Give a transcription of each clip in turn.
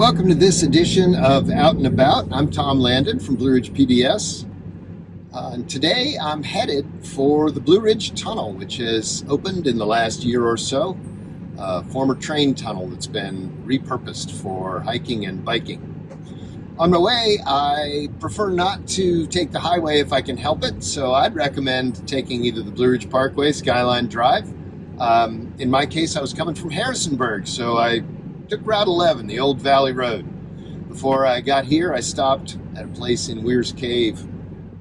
Welcome to this edition of Out and About. I'm Tom Landon from Blue Ridge PBS. And today I'm headed for the Blue Ridge Tunnel, which has opened in the last year or so. A former train tunnel that's been repurposed for hiking and biking. On my way, I prefer not to take the highway if I can help it, so I'd recommend taking either the Blue Ridge Parkway, Skyline Drive. In my case, I was coming from Harrisonburg, so I took Route 11, the Old Valley Road. Before I got here, I stopped at a place in Weir's Cave,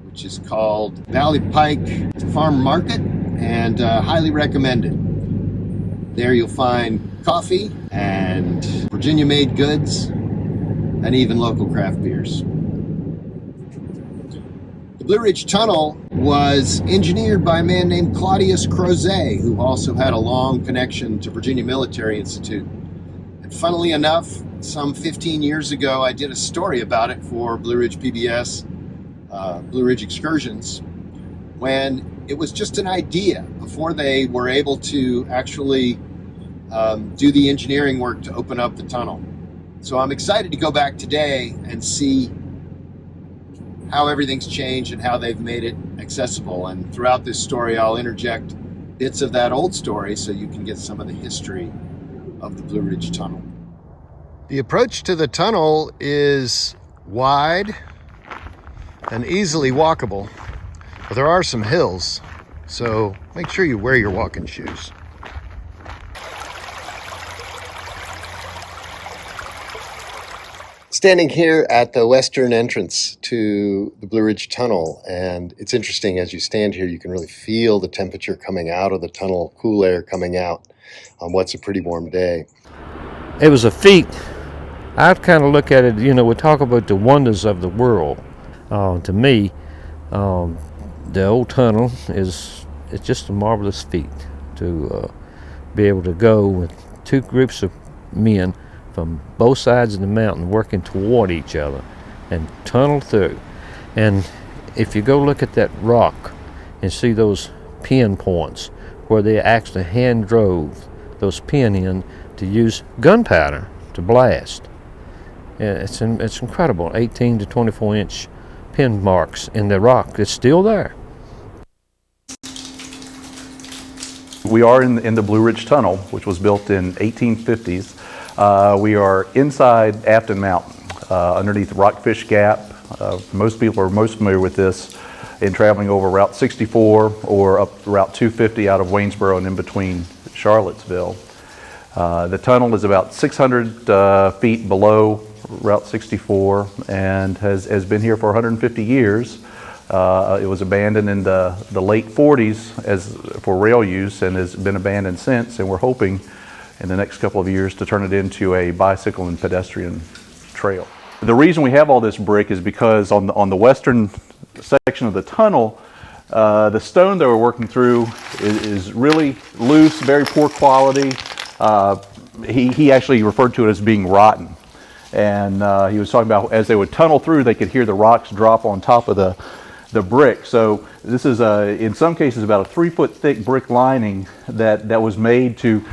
which is called Valley Pike Farm Market, and highly recommended. There you'll find coffee and Virginia-made goods, and even local craft beers. The Blue Ridge Tunnel was engineered by a man named Claudius Crozet, who also had a long connection to Virginia Military Institute. And funnily enough, some 15 years ago, I did a story about it for Blue Ridge PBS, Blue Ridge Excursions, when it was just an idea before they were able to actually do the engineering work to open up the tunnel. So I'm excited to go back today and see how everything's changed and how they've made it accessible. And throughout this story, I'll interject bits of that old story so you can get some of the history of the Blue Ridge Tunnel. The approach to the tunnel is wide and easily walkable, but there are some hills, so make sure you wear your walking shoes. Standing here at the western entrance to the Blue Ridge Tunnel, and it's interesting, as you stand here, you can really feel the temperature coming out of the tunnel, cool air coming out on what's a pretty warm day. It was a feat. I'd kind of look at it, we talk about the wonders of the world. To me, the old tunnel it's just a marvelous feat to be able to go with two groups of men from both sides of the mountain working toward each other and tunnel through. And if you go look at that rock and see those pin points where they actually hand drove those pin in to use gunpowder to blast. It's incredible, 18 to 24 inch pin marks in the rock. It's still there. We are in the Blue Ridge Tunnel, which was built in 1850s. We are inside Afton Mountain, underneath Rockfish Gap. Most people are most familiar with this in traveling over Route 64 or up Route 250 out of Waynesboro and in between Charlottesville. The tunnel is about 600 feet below Route 64 and has been here for 150 years. It was abandoned in the late 40s for rail use and has been abandoned since, and we're hoping in the next couple of years to turn it into a bicycle and pedestrian trail. The reason we have all this brick is because on the western section of the tunnel, the stone that we're working through is really loose, very poor quality. He actually referred to it as being rotten. And he was talking about as they would tunnel through, they could hear the rocks drop on top of the brick. So this is, in some cases, about a 3-foot thick brick lining that was made to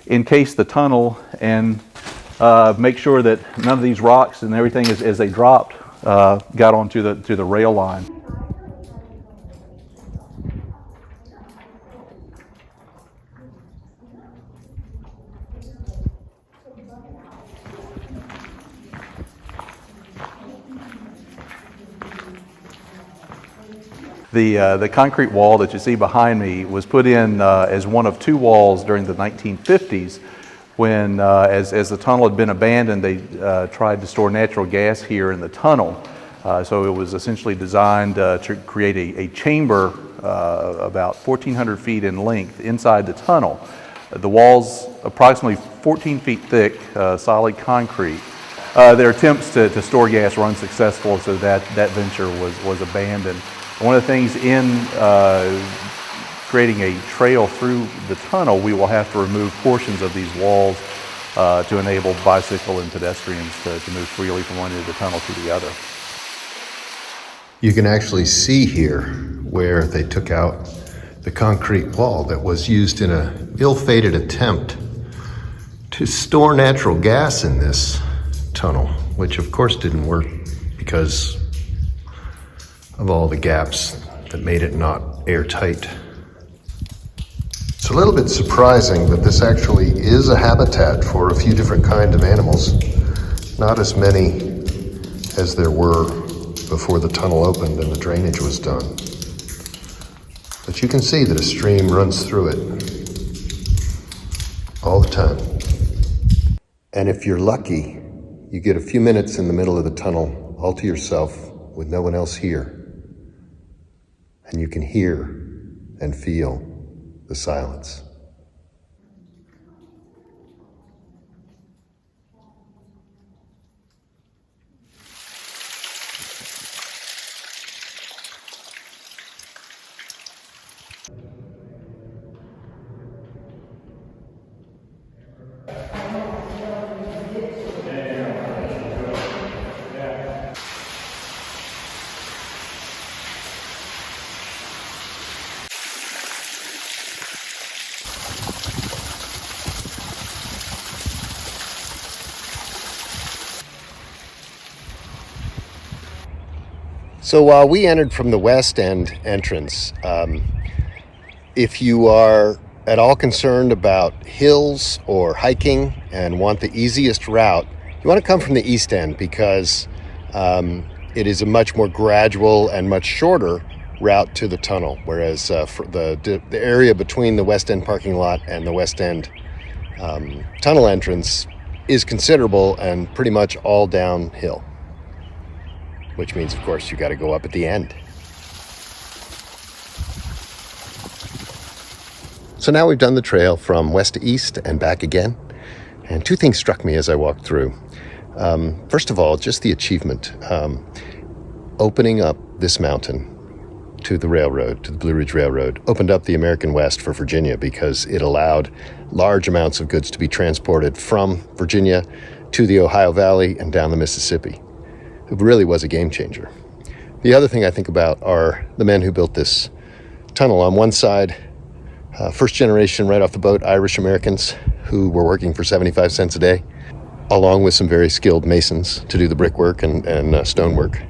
encase the tunnel and make sure that none of these rocks and everything as they dropped got onto the rail line. The concrete wall that you see behind me was put in as one of two walls during the 1950s when, as the tunnel had been abandoned, they tried to store natural gas here in the tunnel. So it was essentially designed to create a chamber about 1,400 feet in length inside the tunnel. The wall's approximately 14 feet thick, solid concrete. Their attempts to store gas were unsuccessful, so that venture was abandoned. One of the things in creating a trail through the tunnel, we will have to remove portions of these walls to enable bicycle and pedestrians to move freely from one end of the tunnel to the other. You can actually see here where they took out the concrete wall that was used in an ill-fated attempt to store natural gas in this tunnel, which of course didn't work because of all the gaps that made it not airtight. It's a little bit surprising, but this actually is a habitat for a few different kinds of animals. Not as many as there were before the tunnel opened and the drainage was done. But you can see that a stream runs through it all the time. And if you're lucky, you get a few minutes in the middle of the tunnel all to yourself with no one else here. And you can hear and feel the silence. So we entered from the west end entrance. If you are at all concerned about hills or hiking and want the easiest route, you want to come from the east end because it is a much more gradual and much shorter route to the tunnel, whereas for the area between the west end parking lot and the west end tunnel entrance is considerable and pretty much all downhill. Which means, of course, you got to go up at the end. So now we've done the trail from west to east and back again. And two things struck me as I walked through. First of all, just the achievement. Opening up this mountain to the railroad, to the Blue Ridge Railroad, opened up the American West for Virginia because it allowed large amounts of goods to be transported from Virginia to the Ohio Valley and down the Mississippi. It really was a game changer. The other thing I think about are the men who built this tunnel. On one side, first generation right off the boat Irish Americans who were working for 75 cents a day, along with some very skilled masons to do the brickwork and stonework.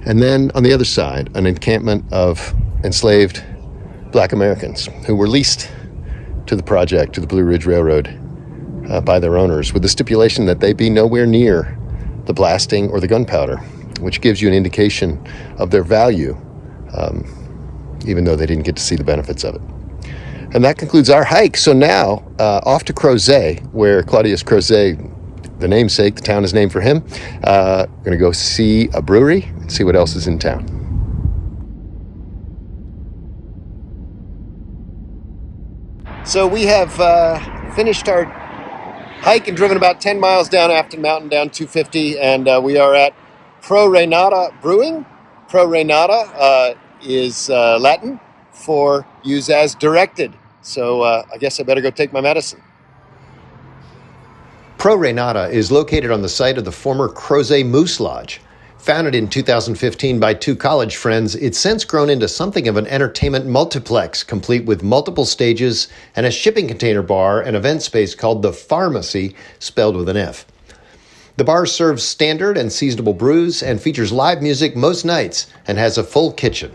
And then on the other side, an encampment of enslaved Black Americans who were leased to the project, to the Blue Ridge Railroad, by their owners with the stipulation that they be nowhere near the blasting or the gunpowder, which gives you an indication of their value, even though they didn't get to see the benefits of it. And that concludes our hike. So now, off to Crozet, where Claudius Crozet, the namesake, the town is named for him. We're going to go see a brewery and see what else is in town. So we have finished our hike and driven about 10 miles down Afton Mountain, down 250, and we are at Pro Re Nata Brewing. Pro Re Nata is Latin for use as directed. So I guess I better go take my medicine. Pro Re Nata is located on the site of the former Crozet Moose Lodge. Founded in 2015 by two college friends, it's since grown into something of an entertainment multiplex, complete with multiple stages and a shipping container bar and event space called the Pharmacy, spelled with an F. The bar serves standard and seasonable brews and features live music most nights and has a full kitchen.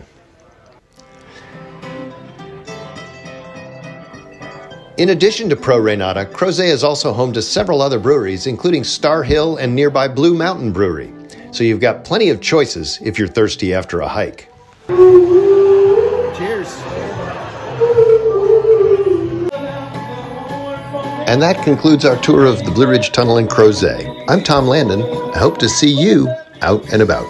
In addition to Pro Re Nata, Crozet is also home to several other breweries, including Star Hill and nearby Blue Mountain Brewery. So you've got plenty of choices if you're thirsty after a hike. Cheers. And that concludes our tour of the Blue Ridge Tunnel in Crozet. I'm Tom Landon. I hope to see you out and about.